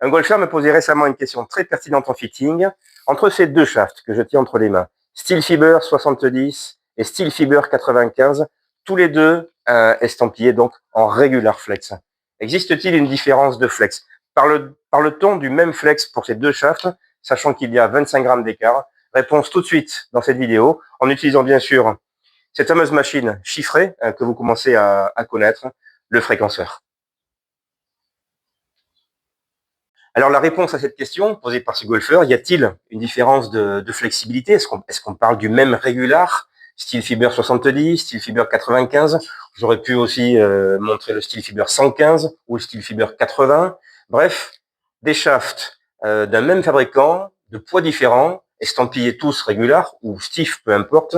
Un golfeur me posait récemment une question très pertinente en fitting. Entre ces deux shafts que je tiens entre les mains, Steel Fiber 70 et Steel Fiber 95, tous les deux estampillés donc en regular flex. Existe-t-il une différence de flex? Parle-t-on du même flex pour ces deux shafts, sachant qu'il y a 25 grammes d'écart? Réponse tout de suite dans cette vidéo, en utilisant bien sûr cette fameuse machine chiffrée que vous commencez à connaître, le fréquenceur. Alors la réponse à cette question posée par ce golfeur, y a-t-il une différence de flexibilité? Est-ce qu'on parle du même régular, Steel Fiber 70, Steel Fiber 95? J'aurais pu aussi montrer le Steel Fiber 115 ou le Steel Fiber 80. Bref, des shafts d'un même fabricant, de poids différents, estampillés tous régular ou stiff, peu importe.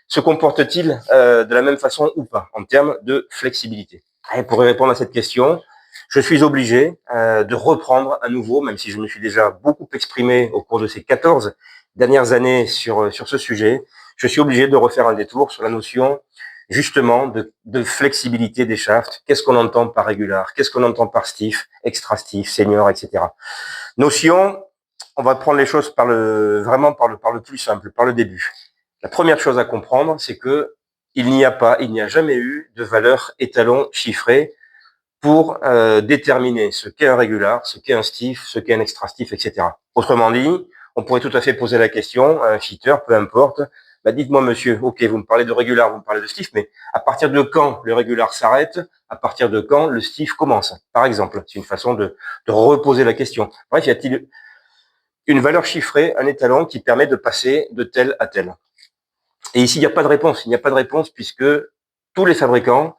Se comportent-ils de la même façon ou pas en termes de flexibilité? Et pour répondre à cette question, je suis obligé de reprendre à nouveau, même si je me suis déjà beaucoup exprimé au cours de ces 14 dernières années sur ce sujet, je suis obligé de refaire un détour sur la notion justement de flexibilité des shafts. Qu'est-ce qu'on entend par régular? Qu'est-ce qu'on entend par stiff, extra stiff, senior, etc. Notion, on va prendre les choses vraiment par le plus simple, par le début. La première chose à comprendre, c'est que il n'y a jamais eu de valeur étalon chiffrée pour déterminer ce qu'est un régular, ce qu'est un stiff, ce qu'est un extra stiff, etc. Autrement dit, on pourrait tout à fait poser la question à un fitter, peu importe, bah dites-moi monsieur, ok, vous me parlez de régular, vous me parlez de stiff, mais à partir de quand le régular s'arrête, à partir de quand le stiff commence, par exemple? C'est une façon de reposer la question. Bref, y a-t-il une valeur chiffrée, un étalon qui permet de passer de tel à tel? Et ici, il n'y a pas de réponse. Il n'y a pas de réponse puisque tous les fabricants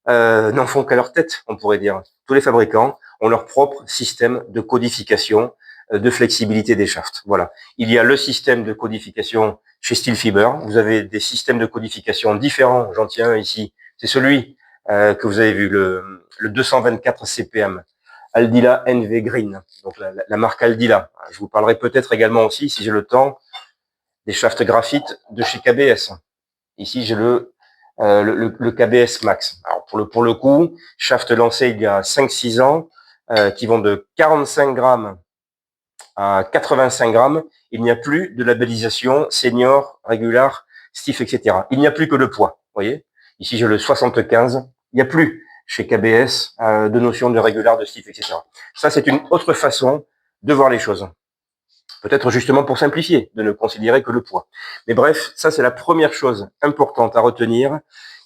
n'en font qu'à leur tête, on pourrait dire. Tous les fabricants ont leur propre système de codification, de flexibilité des shafts. Voilà. Il y a le système de codification chez Steel Fiber. Vous avez des systèmes de codification différents. J'en tiens un ici. C'est celui que vous avez vu, le 224 CPM. Aldila NV Green. Donc la marque Aldila. Je vous parlerai peut-être également aussi, si j'ai le temps, des shafts graphite de chez KBS. Ici, j'ai le KBS Max. Alors pour le coup, shaft lancé il y a 5-6 ans, qui vont de 45 grammes à 85 grammes. Il n'y a plus de labellisation senior, régular, stiff, etc. Il n'y a plus que le poids. Vous voyez, ici j'ai le 75. Il n'y a plus chez KBS de notion de régular, de stiff, etc. Ça, c'est une autre façon de voir les choses. Peut-être justement pour simplifier, de ne considérer que le poids. Mais bref, ça c'est la première chose importante à retenir.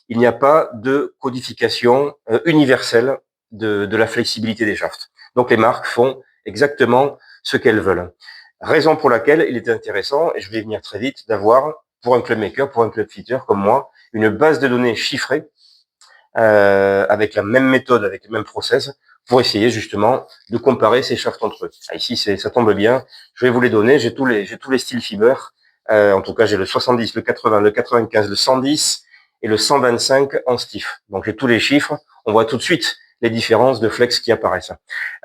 Il n'y a pas de codification universelle de la flexibilité des shafts. Donc les marques font exactement ce qu'elles veulent. Raison pour laquelle il est intéressant, et je vais y venir très vite, d'avoir, pour un club maker, pour un club fitter comme moi, une base de données chiffrée avec la même méthode, avec le même process, pour essayer justement de comparer ces shafts entre eux. Ici, ça tombe bien. Je vais vous les donner. J'ai tous les styles fiber. En tout cas, j'ai le 70, le 80, le 95, le 110 et le 125 en stiff. Donc, j'ai tous les chiffres. On voit tout de suite les différences de flex qui apparaissent.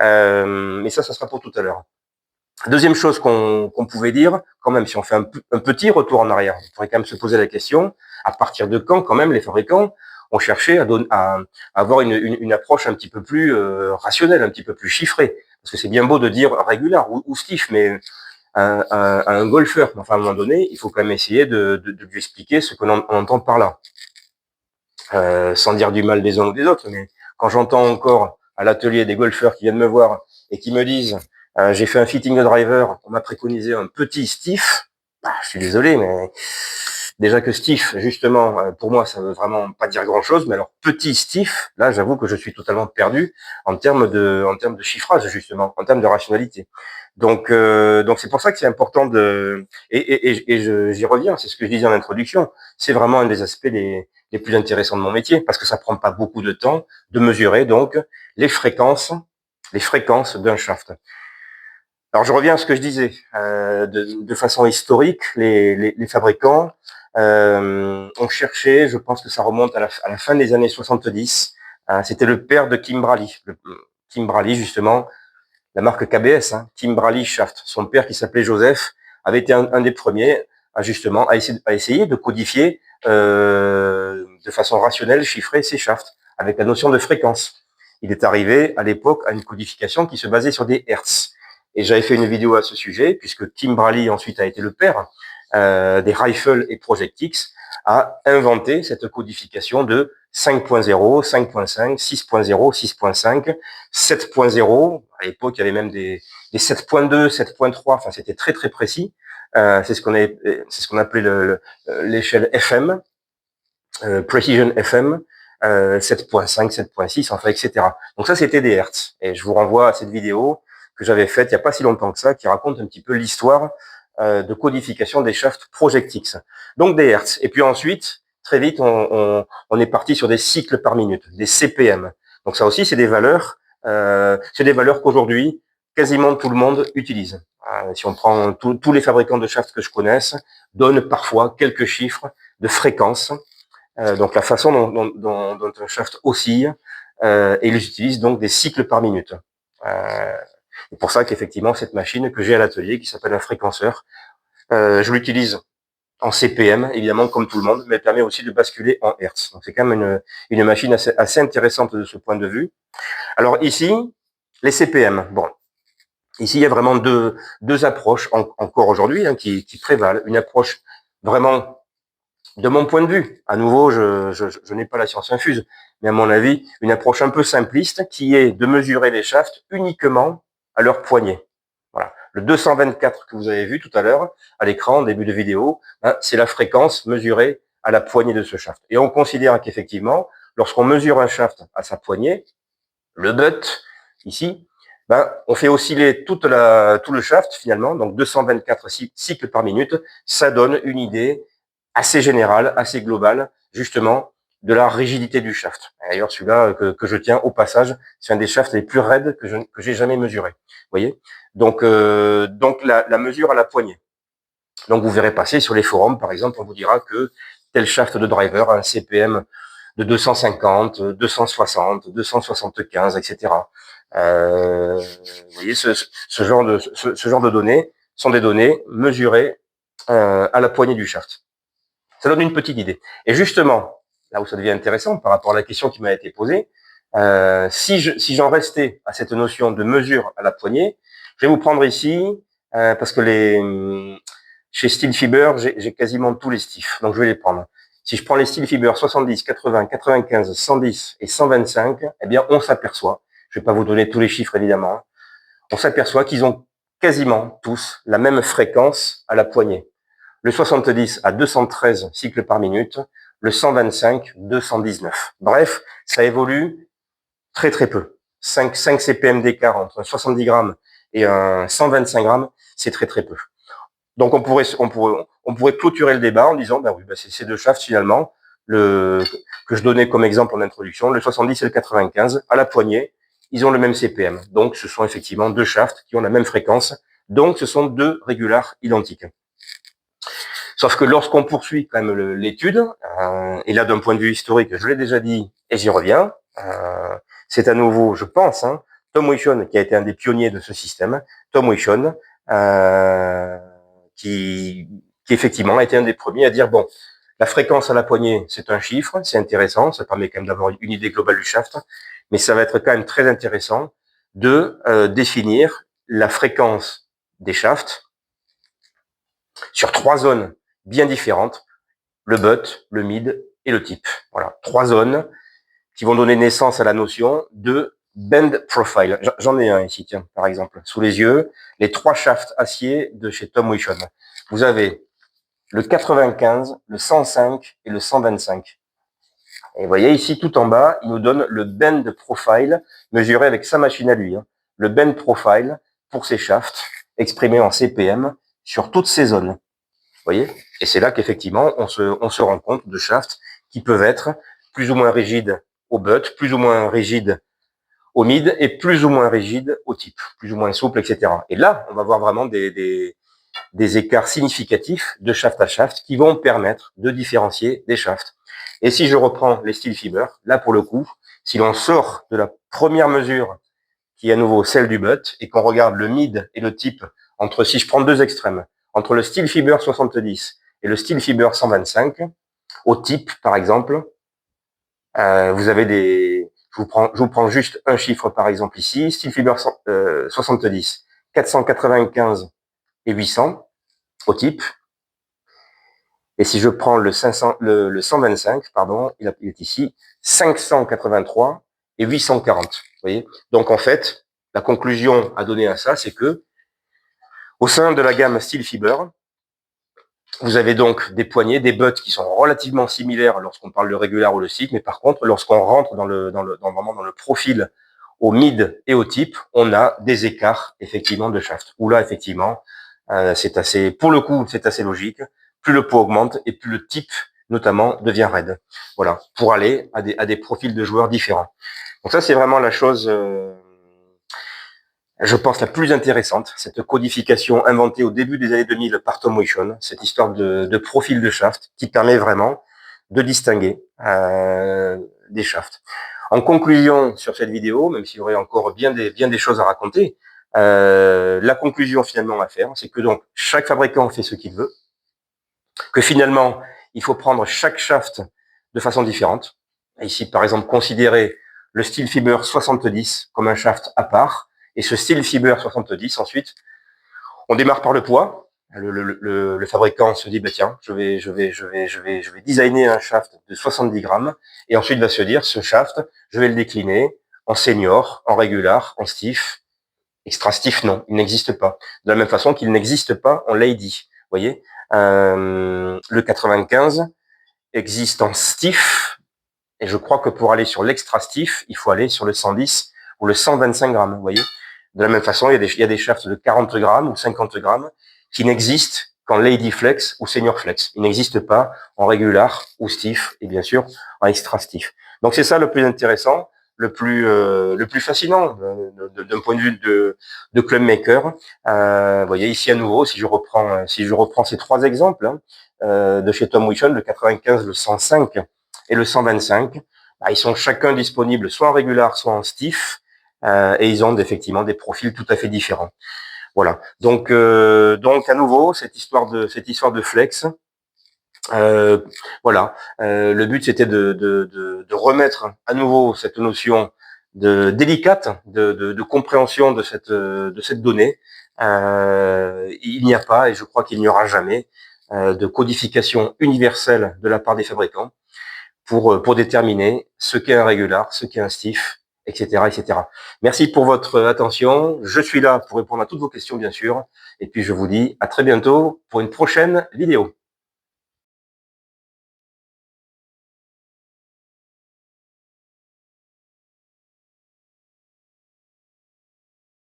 Mais ça sera pour tout à l'heure. Deuxième chose qu'on pouvait dire, quand même, si on fait un petit retour en arrière, on pourrait quand même se poser la question, à partir de quand, quand même, les fabricants ont cherché à avoir une approche un petit peu plus rationnelle, un petit peu plus chiffrée. Parce que c'est bien beau de dire régular ou stiff, mais un golfeur, enfin, à un moment donné, il faut quand même essayer de lui expliquer ce qu'on entend par là. Sans dire du mal des uns ou des autres, mais quand j'entends encore à l'atelier des golfeurs qui viennent me voir et qui me disent j'ai fait un fitting de driver, on m'a préconisé un petit stiff, bah, je suis désolé, mais déjà que stiff, justement, pour moi, ça veut vraiment pas dire grand-chose, mais alors petit stiff, là, j'avoue que je suis totalement perdu en termes de chiffrage, justement, en termes de rationalité. Donc c'est pour ça que c'est important j'y reviens, c'est ce que je disais en introduction, c'est vraiment un des aspects les plus intéressants de mon métier, parce que ça prend pas beaucoup de temps de mesurer donc les fréquences d'un shaft. Alors je reviens à ce que je disais, de façon historique, les fabricants ont cherché, je pense que ça remonte à la fin des années 70, c'était le père de Kim Brally, Kim Brally justement, la marque KBS, Kim Brally Shaft. Son père qui s'appelait Joseph avait été un des premiers justement à essayer de codifier de façon rationnelle, chiffrer ces shafts avec la notion de fréquence. il est arrivé à l'époque à une codification qui se basait sur des hertz. Et j'avais fait une vidéo à ce sujet, puisque Tim Brally ensuite a été le père des Rifle et Project X, a inventé cette codification de 5.0, 5.5, 6.0, 6.5, 7.0. À l'époque, il y avait même des 7.2, 7.3. Enfin, c'était très très précis. C'est ce qu'on appelait l'échelle FM, Precision FM, 7.5, 7.6, enfin, etc. Donc ça, c'était des hertz. Et je vous renvoie à cette vidéo que j'avais faite il n'y a pas si longtemps que ça, qui raconte un petit peu l'histoire de codification des shafts Project X. Donc des hertz. Et puis ensuite, très vite, on est parti sur des cycles par minute, des CPM. Donc ça aussi, c'est des valeurs qu'aujourd'hui, quasiment tout le monde utilise. Si on prend tous les fabricants de shafts que je connaisse, donnent parfois quelques chiffres de fréquence. Donc la façon dont un shaft oscille, et ils utilisent donc des cycles par minute. C'est pour ça qu'effectivement, cette machine que j'ai à l'atelier, qui s'appelle un fréquenceur, je l'utilise en CPM, évidemment, comme tout le monde, mais elle permet aussi de basculer en Hertz. Donc c'est quand même une machine assez intéressante de ce point de vue. Alors ici, les CPM. Bon, ici, il y a vraiment deux approches encore aujourd'hui qui prévalent. Une approche vraiment, de mon point de vue, à nouveau, je n'ai pas la science infuse, mais à mon avis, une approche un peu simpliste qui est de mesurer les shafts uniquement à leur poignée. Voilà. Le 224 que vous avez vu tout à l'heure à l'écran, en début de vidéo, c'est la fréquence mesurée à la poignée de ce shaft. Et on considère qu'effectivement, lorsqu'on mesure un shaft à sa poignée, le butt, ici, on fait osciller tout le shaft finalement, donc 224 cycles par minute, ça donne une idée assez générale, assez globale, justement, de la rigidité du shaft. D'ailleurs, celui-là que je tiens au passage, c'est un des shafts les plus raides que j'ai jamais mesuré. Vous voyez, donc la mesure à la poignée. Donc vous verrez passer sur les forums, par exemple, on vous dira que tel shaft de driver a un CPM de 250, 260, 275, etc. Vous voyez, ce genre de données sont des données mesurées à la poignée du shaft. Ça donne une petite idée. Et justement, là où ça devient intéressant par rapport à la question qui m'a été posée, si j'en restais à cette notion de mesure à la poignée, je vais vous prendre ici, parce que chez Steelfiber, j'ai quasiment tous les stifs, donc je vais les prendre. Si je prends les Steelfiber 70, 80, 95, 110 et 125, eh bien, on s'aperçoit, je vais pas vous donner tous les chiffres évidemment, on s'aperçoit qu'ils ont quasiment tous la même fréquence à la poignée. Le 70 à 213 cycles par minute, le 125, 219. Bref, ça évolue très très peu. 5 CPM d'écart entre un 70 grammes et un 125 grammes, c'est très très peu. Donc on pourrait clôturer le débat en disant, oui, c'est ces deux shafts finalement, que je donnais comme exemple en introduction, le 70 et le 95, à la poignée, ils ont le même CPM. Donc ce sont effectivement deux shafts qui ont la même fréquence. Donc ce sont deux régulars identiques. Sauf que lorsqu'on poursuit quand même l'étude, et là d'un point de vue historique, je l'ai déjà dit et j'y reviens, c'est à nouveau, je pense, Tom Wichon qui a été un des pionniers de ce système, Tom Wichon, qui effectivement a été un des premiers à dire, bon, la fréquence à la poignée, c'est un chiffre, c'est intéressant, ça permet quand même d'avoir une idée globale du shaft, mais ça va être quand même très intéressant de définir la fréquence des shafts sur trois zones bien différentes, le butt, le mid et le tip. Voilà, trois zones qui vont donner naissance à la notion de bend profile. J'en ai un ici, tiens, par exemple, sous les yeux, les trois shafts acier de chez Tom Wichon. Vous avez le 95, le 105 et le 125. Et vous voyez ici, tout en bas, il nous donne le bend profile mesuré avec sa machine à lui. Le bend profile pour ces shafts exprimé en CPM sur toutes ces zones. Vous voyez? Et c'est là qu'effectivement, on se rend compte de shafts qui peuvent être plus ou moins rigides au butt, plus ou moins rigides au mid et plus ou moins rigides au tip, plus ou moins souple, etc. Et là, on va voir vraiment des écarts significatifs de shaft à shaft qui vont permettre de différencier des shafts. Et si je reprends les Steelfiber, là pour le coup, si l'on sort de la première mesure qui est à nouveau celle du butt et qu'on regarde le mid et le tip si je prends deux extrêmes, entre le Steelfiber 70 et le Steelfiber 125, au tip par exemple, je je vous prends juste un chiffre par exemple ici, style fiber 70, 495 et 800 au type. Et si je prends le 125, pardon, il est ici, 583 et 840. Vous voyez? Donc en fait, la conclusion à donner à ça, c'est que au sein de la gamme style fiber, vous avez donc des poignées, des butts qui sont relativement similaires lorsqu'on parle de régular ou le stick, mais par contre, lorsqu'on rentre vraiment dans le profil au mid et au type, on a des écarts effectivement de shaft. Où là, effectivement, c'est assez, pour le coup, c'est assez logique. Plus le poids augmente et plus le type, notamment, devient raide. Voilà, pour aller à des profils de joueurs différents. Donc ça, c'est vraiment la chose, je pense, la plus intéressante, cette codification inventée au début des années 2000 par Tom Wichon, cette histoire de profil de shaft qui permet vraiment de distinguer des shafts. En conclusion sur cette vidéo, même s'il y aurait encore bien des choses à raconter, la conclusion finalement à faire, c'est que donc chaque fabricant fait ce qu'il veut, que finalement il faut prendre chaque shaft de façon différente. Ici, par exemple, considérer le steel fiber 70 comme un shaft à part, et ce steel fiber 70 ensuite, on démarre par le poids. Le fabricant se dit, bah tiens, je vais designer un shaft de 70 grammes, et ensuite va se dire, ce shaft, je vais le décliner en senior, en régular, en stiff, extra stiff, non, il n'existe pas. De la même façon qu'il n'existe pas en lady. Vous voyez, le 95 existe en stiff, et je crois que pour aller sur l'extra stiff, il faut aller sur le 110 ou le 125 grammes. Vous voyez, de la même façon, il y a des shafts de 40 grammes ou 50 grammes qui n'existent qu'en lady flex ou senior flex. Ils n'existent pas en régular ou stiff, et bien sûr en extra stiff. Donc c'est ça le plus intéressant, le plus fascinant d'un point de vue de club maker. Vous voyez ici à nouveau, si je reprends ces trois exemples de chez Tom Wichon, le 95, le 105 et le 125, bah, ils sont chacun disponibles soit en régular, soit en stiff, et ils ont effectivement des profils tout à fait différents. Voilà. Donc à nouveau cette histoire de flex. Voilà. Le but c'était de remettre à nouveau cette notion délicate de compréhension de cette donnée. Il n'y a pas, et je crois qu'il n'y aura jamais, de codification universelle de la part des fabricants pour déterminer ce qu'est un régular, ce qu'est un stiff, etc., etc. Merci pour votre attention. Je suis là pour répondre à toutes vos questions, bien sûr. Et puis, je vous dis à très bientôt pour une prochaine vidéo.